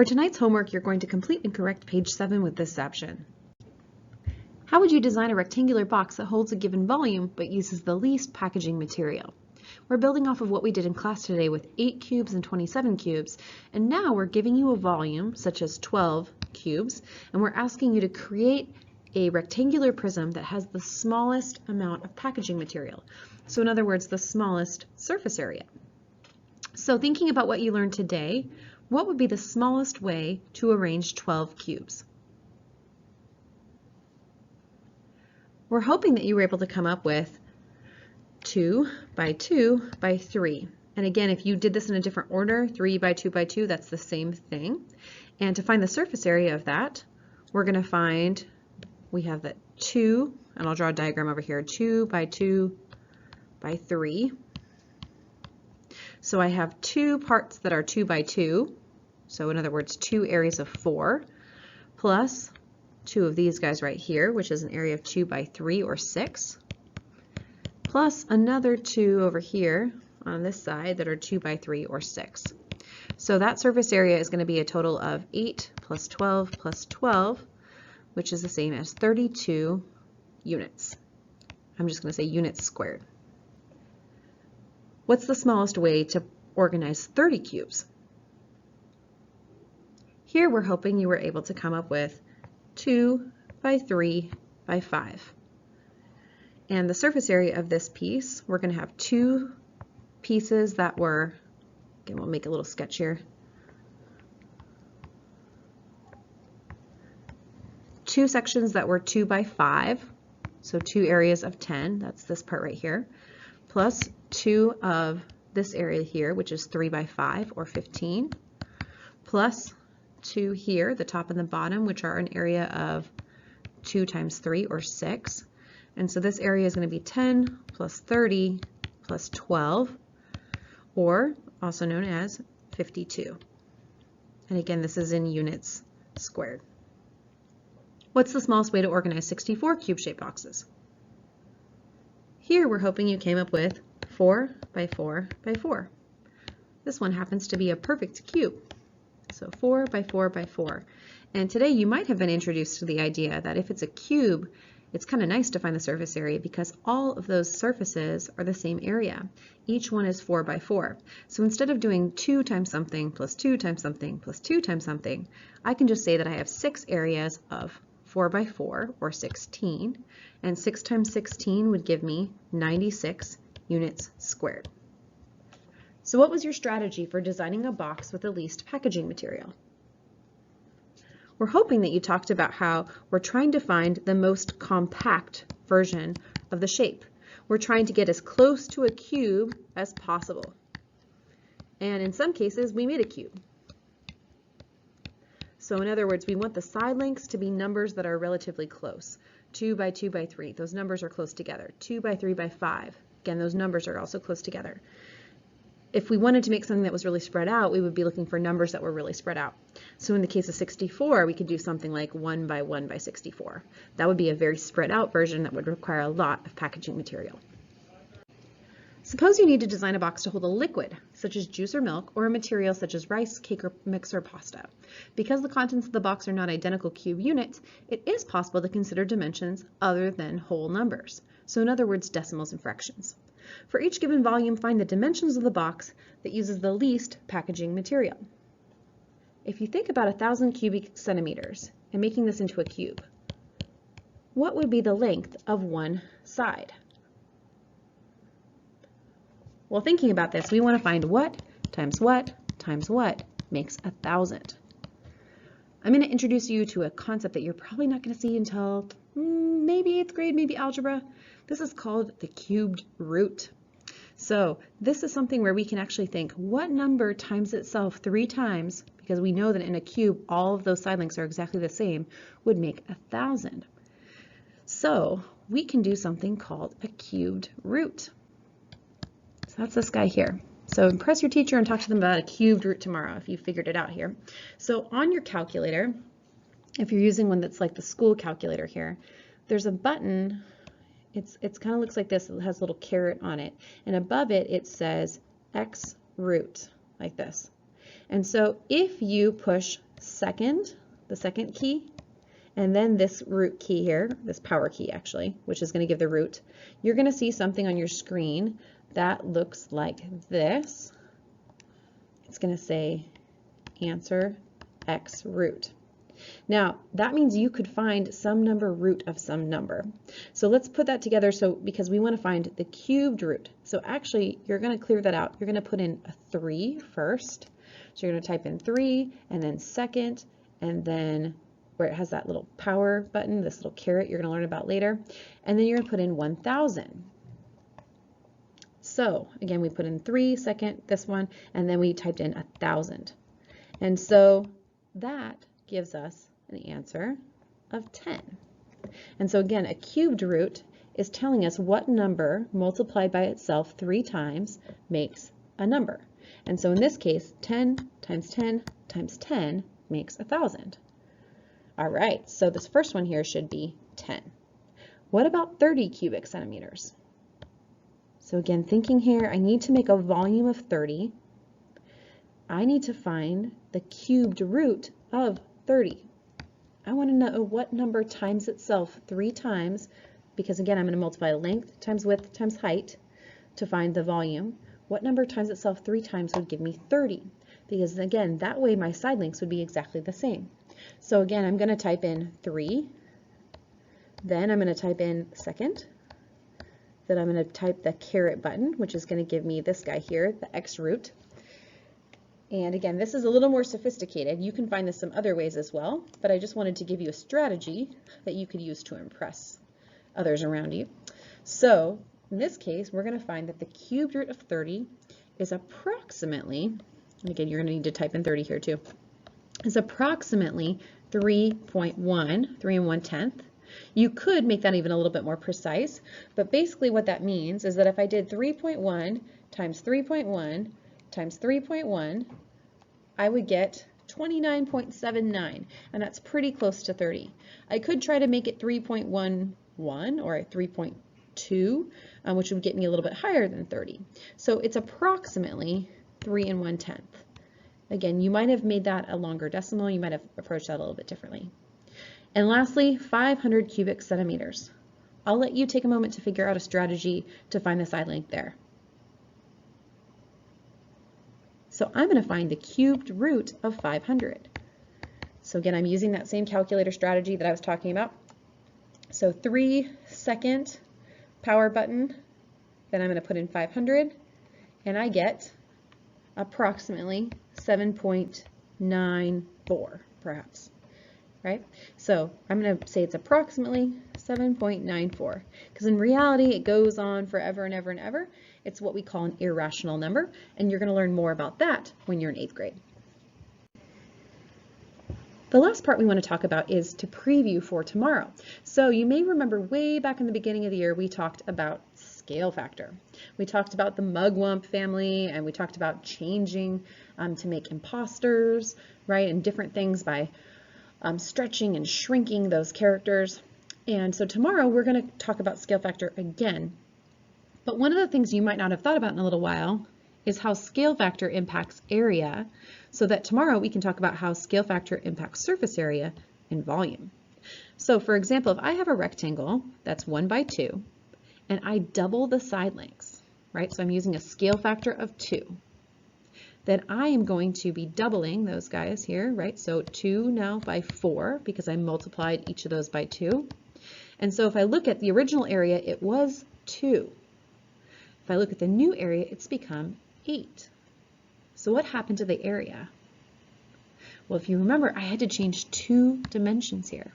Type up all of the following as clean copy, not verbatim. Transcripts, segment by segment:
For tonight's homework, you're going to complete and correct page 7 with this option. How would you design a rectangular box that holds a given volume but uses the least packaging material? We're building off of what we did in class today with 8 cubes and 27 cubes, and now we're giving you a volume, such as 12 cubes, and we're asking you to create a rectangular prism that has the smallest amount of packaging material. So in other words, the smallest surface area. So thinking about what you learned today, what would be the smallest way to arrange 12 cubes? We're hoping that you were able to come up with 2 by 2 by 3. And again, if you did this in a different order, 3 by 2 by 2, that's the same thing. And to find the surface area of that, we're going to find, we have that 2, and I'll draw a diagram over here, 2 by 2 by 3. So I have 2 parts that are 2 by 2, so in other words, 2 areas of 4, plus 2 of these guys right here, which is an area of 2 by 3 or 6, plus another 2 over here on this side that are 2 by 3 or 6. So that surface area is going to be a total of 8 plus 12 plus 12, which is the same as 32 units. I'm just going to say units squared. What's the smallest way to organize 30 cubes? Here we're hoping you were able to come up with 2 by 3 by 5. And the surface area of this piece, we're going to have 2 pieces that were, again, we'll make a little sketch here. 2 sections that were 2 by 5, so 2 areas of 10, that's this part right here, plus 2 of this area here, which is 3 by 5 or 15, plus 2 here, the top and the bottom, which are an area of 2 times 3 or 6. And so this area is going to be 10 plus 30 plus 12, or also known as 52. And again, this is in units squared. What's the smallest way to organize 64 cube-shaped boxes? Here we're hoping you came up with 4 by 4 by 4. This one happens to be a perfect cube. So 4 by 4 by 4. And today you might have been introduced to the idea that if it's a cube, it's kind of nice to find the surface area because all of those surfaces are the same area. Each one is 4 by 4. So instead of doing 2 times something plus 2 times something plus 2 times something, I can just say that I have 6 areas of 4 by 4 or 16, and 6 times 16 would give me 96 units squared. So what was your strategy for designing a box with the least packaging material? We're hoping that you talked about how we're trying to find the most compact version of the shape. We're trying to get as close to a cube as possible. And in some cases, we made a cube. So in other words, we want the side lengths to be numbers that are relatively close. 2 by 2 by 3, those numbers are close together. 2 by 3 by 5, again, those numbers are also close together. If we wanted to make something that was really spread out, we would be looking for numbers that were really spread out. So in the case of 64, we could do something like 1 by 1 by 64. That would be a very spread out version that would require a lot of packaging material. Suppose you need to design a box to hold a liquid, such as juice or milk, or a material such as rice, cake, or mix, or pasta. Because the contents of the box are not identical cube units, it is possible to consider dimensions other than whole numbers. So in other words, decimals and fractions. For each given volume, find the dimensions of the box that uses the least packaging material. If you think about 1,000 cubic centimeters and making this into a cube, what would be the length of one side? Well, thinking about this, we want to find what times what times what makes 1,000. I'm going to introduce you to a concept that you're probably not going to see until maybe 8th grade, maybe algebra. This is called the cubed root. So this is something where we can actually think what number times itself 3 times, because we know that in a cube all of those side lengths are exactly the same, would make 1,000. So we can do something called a cubed root. So that's this guy here. So impress your teacher and talk to them about a cubed root tomorrow if you figured it out here. So on your calculator, if you're using one that's like the school calculator here, there's a button. It's kind of looks like this. It has a little caret on it, and above it it says X root, like this. And so if you push second, the second key, and then this root key here, this power key actually, which is going to give the root, you're going to see something on your screen that looks like this. It's going to say answer x root. Now, that means you could find some number root of some number. So let's put that together because we want to find the cubed root. So actually, you're going to clear that out. You're going to put in a 3 first. So you're going to type in 3 and then second, and then where it has that little power button, this little caret you're going to learn about later, and then you're going to put in 1,000. So again, we put in 3 second, this one, and then we typed in 1,000. And so that gives us an answer of 10. And so again, a cubed root is telling us what number multiplied by itself 3 times makes a number. And so in this case, 10 times 10 times 10 makes 1,000. All right, so this first one here should be 10. What about 30 cubic centimeters? So again, thinking here, I need to make a volume of 30. I need to find the cubed root of 30. I want to know what number times itself 3 times, because again, I'm going to multiply length times width times height to find the volume. What number times itself 3 times would give me 30? Because again, that way my side lengths would be exactly the same. So again, I'm going to type in 3, then I'm going to type in second, then I'm going to type the caret button, which is going to give me this guy here, the x root. And again, this is a little more sophisticated. You can find this some other ways as well, but I just wanted to give you a strategy that you could use to impress others around you. So in this case, we're going to find that the cubed root of 30 is approximately, and again, you're going to need to type in 30 here too, is approximately 3.1, 3 1/10. You could make that even a little bit more precise, but basically what that means is that if I did 3.1 times 3.1 times 3.1, I would get 29.79, and that's pretty close to 30. I could try to make it 3.11 or 3.2, which would get me a little bit higher than 30. So it's approximately 3 1/10. Again, you might have made that a longer decimal. You might have approached that a little bit differently. And lastly, 500 cubic centimeters. I'll let you take a moment to figure out a strategy to find the side length there. So I'm going to find the cubed root of 500. So again, I'm using that same calculator strategy that I was talking about. So 3 second power button, then I'm going to put in 500, and I get approximately 7.94, perhaps, right? So I'm going to say it's approximately 7.94, because in reality, it goes on forever and ever and ever. It's what we call an irrational number, and you're going to learn more about that when you're in 8th grade. The last part we want to talk about is to preview for tomorrow. So you may remember way back in the beginning of the year, we talked about scale factor. We talked about the mugwump family, and we talked about changing to make imposters, right, and different things by stretching and shrinking those characters. And so tomorrow we're going to talk about scale factor again. But one of the things you might not have thought about in a little while is how scale factor impacts area, so that tomorrow we can talk about how scale factor impacts surface area and volume. So for example, if I have a rectangle that's 1 by 2, and I double the side lengths, right? So I'm using a scale factor of 2. Then I am going to be doubling those guys here, right? So 2 now by 4, because I multiplied each of those by 2. And so if I look at the original area, it was 2. If I look at the new area, it's become 8. So what happened to the area? Well, if you remember, I had to change 2 dimensions here.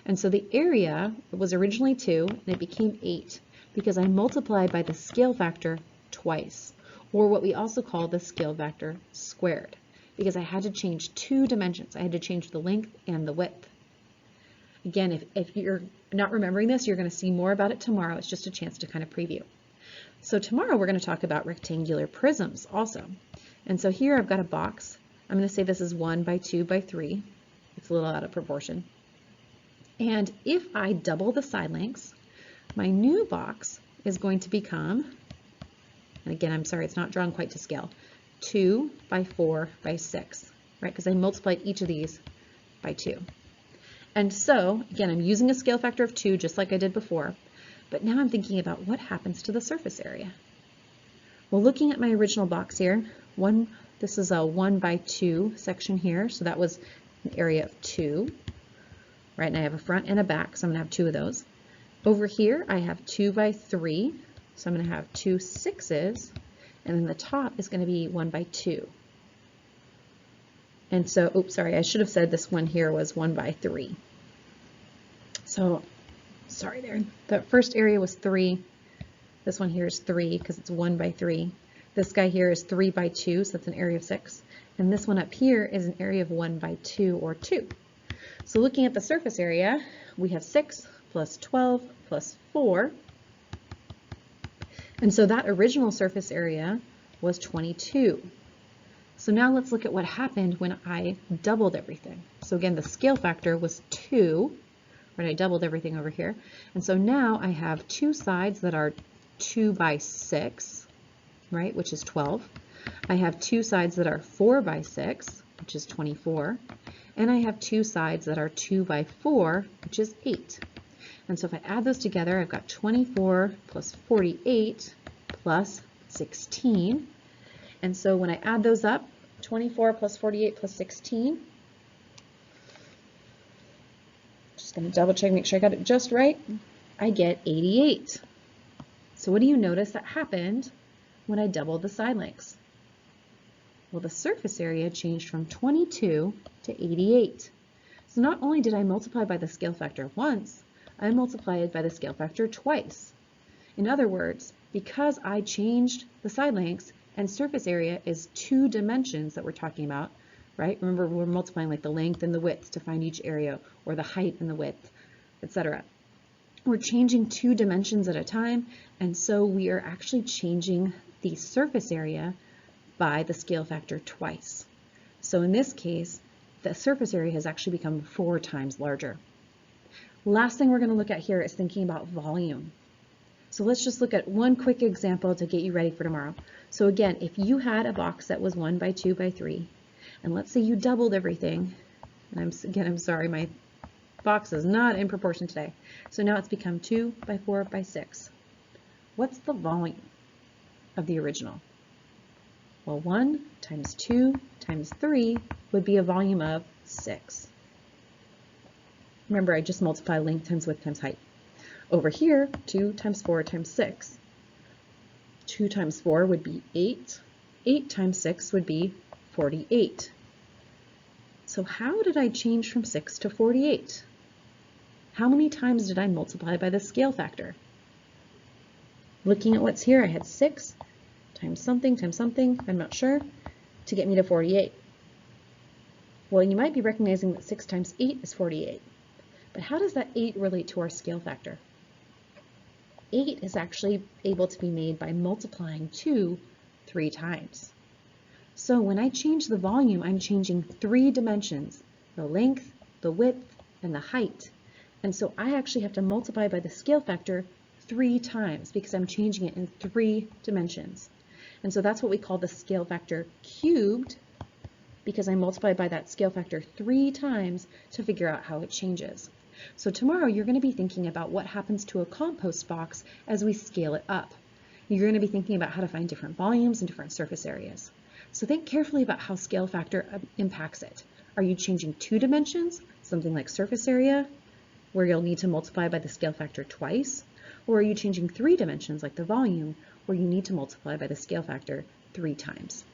And so the area was originally 2, and it became 8, because I multiplied by the scale factor twice, or what we also call the scale factor squared, because I had to change 2 dimensions. I had to change the length and the width. Again, if you're not remembering this, you're going to see more about it tomorrow. It's just a chance to kind of preview. So tomorrow we're going to talk about rectangular prisms also. And so here I've got a box. I'm going to say this is 1 by 2 by 3. It's a little out of proportion. And if I double the side lengths, my new box is going to become, and again, I'm sorry, it's not drawn quite to scale, 2 by 4 by 6. right? Because I multiplied each of these by 2. And so, again, I'm using a scale factor of 2 just like I did before, but now I'm thinking about what happens to the surface area. Well, looking at my original box here, this is a 1 by 2 section here, so that was an area of 2, right? And I have a front and a back, so I'm going to have 2 of those. Over here, I have 2 by 3, so I'm going to have 2 6s, and then the top is going to be 1 by 2. And so, oops, sorry, I should have said this one here was 1 by 3. So, sorry there. The first area was 3. This one here is 3 because it's 1 by 3. This guy here is 3 by 2, so that's an area of 6. And this one up here is an area of 1 by 2, or 2. So looking at the surface area, we have 6 plus 12 plus 4. And so that original surface area was 22. So now let's look at what happened when I doubled everything. So again, the scale factor was 2, right? I doubled everything over here. And so now I have 2 sides that are 2 by 6, right, which is 12. I have 2 sides that are 4 by 6, which is 24. And I have 2 sides that are 2 by 4, which is 8. And so if I add those together, I've got 24 plus 48 plus 16. And so when I add those up, 24 plus 48 plus 16, just going to double check, make sure I got it just right, I get 88. So what do you notice that happened when I doubled the side lengths? Well, the surface area changed from 22 to 88. So not only did I multiply by the scale factor once, I multiplied by the scale factor twice. In other words, because I changed the side lengths, and surface area is 2 dimensions that we're talking about, right? Remember, we're multiplying like the length and the width to find each area, or the height and the width, etc. We're changing 2 dimensions at a time, and so we are actually changing the surface area by the scale factor twice. So in this case, the surface area has actually become 4 times larger. Last thing we're going to look at here is thinking about volume. So let's just look at one quick example to get you ready for tomorrow. So again, if you had a box that was 1 by 2 by 3, and let's say you doubled everything, and I'm sorry, my box is not in proportion today. So now it's become 2 by 4 by 6. What's the volume of the original? Well, 1 times 2 times 3 would be a volume of 6. Remember, I just multiply length times width times height. Over here, 2 times 4 times 6. 2 times 4 would be 8. 8 times 6 would be 48. So how did I change from 6 to 48? How many times did I multiply by the scale factor? Looking at what's here, I had 6 times something, I'm not sure, to get me to 48. Well, you might be recognizing that 6 times 8 is 48. But how does that 8 relate to our scale factor? 8 is actually able to be made by multiplying 2 3 times. So when I change the volume, I'm changing 3 dimensions, the length, the width, and the height. And so I actually have to multiply by the scale factor 3 times because I'm changing it in 3 dimensions. And so that's what we call the scale factor cubed, because I multiplied by that scale factor 3 times to figure out how it changes. So tomorrow you're going to be thinking about what happens to a compost box as we scale it up. You're going to be thinking about how to find different volumes and different surface areas. So think carefully about how scale factor impacts it. Are you changing 2 dimensions, something like surface area, where you'll need to multiply by the scale factor twice? Or are you changing 3 dimensions, like the volume, where you need to multiply by the scale factor 3 times?